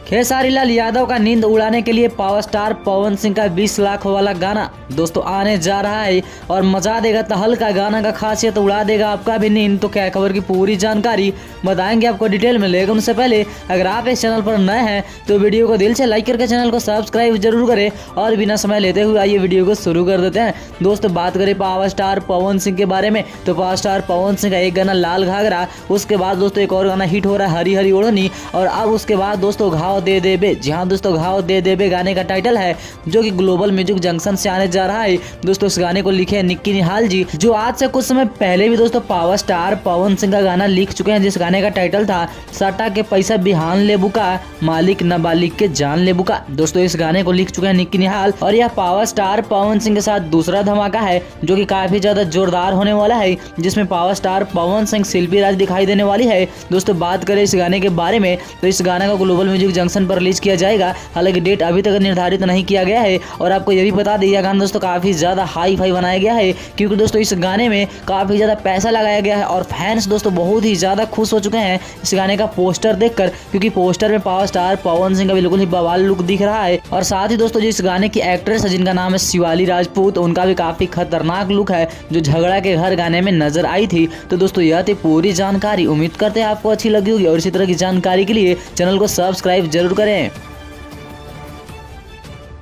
खेसारी लाल यादव का नींद उड़ाने के लिए पावर स्टार पवन सिंह का 20 लाख वाला गाना दोस्तों आने जा रहा है और मजा देगा। तहलका गाना का खासियत उड़ा देगा आपका भी नींद। तो क्या खबर की पूरी जानकारी बताएंगे आपको डिटेल में, लेकिन उससे पहले अगर आप इस चैनल पर नए हैं तो वीडियो को दिल से लाइक करके चैनल को सब्सक्राइब जरूर करें। और बिना समय लेते हुए आइए वीडियो को शुरू कर देते हैं। दोस्तों बात करें पावर स्टार पवन सिंह के बारे में तो पावर स्टार पवन सिंह का एक गाना लाल घाघरा, उसके बाद दोस्तों एक और गाना हिट हो रहा है हरी हरी ओढ़नी, और अब उसके बाद दोस्तों घाव दे देबे। जी हाँ दोस्तों, घाव दे देबे गाने का टाइटल है जो कि ग्लोबल म्यूजिक जंक्शन से आने जा रहा है। दोस्तों इस गाने को लिखे हैं निक्की निहाल जी, जो आज से कुछ समय पहले भी दोस्तों पावर स्टार पवन सिंह का गाना लिख चुके हैं, जिस गाने का टाइटल था सटा के पैसा बिहान ले बुका, मालिक नाबालिग के जान ले बुका। दोस्तों इस गाने को लिख चुके हैं निक्की निहाल और यह पावर स्टार पवन सिंह के साथ दूसरा धमाका है जो कि काफी ज्यादा जोरदार होने वाला है, जिसमें पावर स्टार पवन सिंह शिल्पी राज दिखाई देने वाली है। दोस्तों बात करें इस गाने के बारे में तो इस गाने को ग्लोबल म्यूजिक जंक्शन पर रिलीज किया जाएगा, हालांकि डेट अभी तक निर्धारित नहीं किया गया है। और आपको ये भी बता दें यह गाना दोस्तों काफी ज्यादा हाई फाई बनाया गया है, क्योंकि दोस्तों इस गाने में काफी ज्यादा पैसा लगाया गया है और फैंस दोस्तों बहुत ही ज्यादा खुश हो चुके हैं इस गाने का पोस्टर देखकर, क्योंकि पोस्टर में पावर स्टार पवन सिंह का बिल्कुल ही बवाल लुक दिख रहा है। और साथ ही दोस्तों जो इस गाने की एक्ट्रेस है जिनका नाम है शिवाली राजपूत, उनका भी काफी खतरनाक लुक है जो झगड़ा के घर गाने में नजर आई थी। तो दोस्तों यह थी पूरी जानकारी, उम्मीद करते हैं आपको अच्छी लगी होगी और इसी तरह की जानकारी के लिए चैनल को सब्सक्राइब जरूर करें।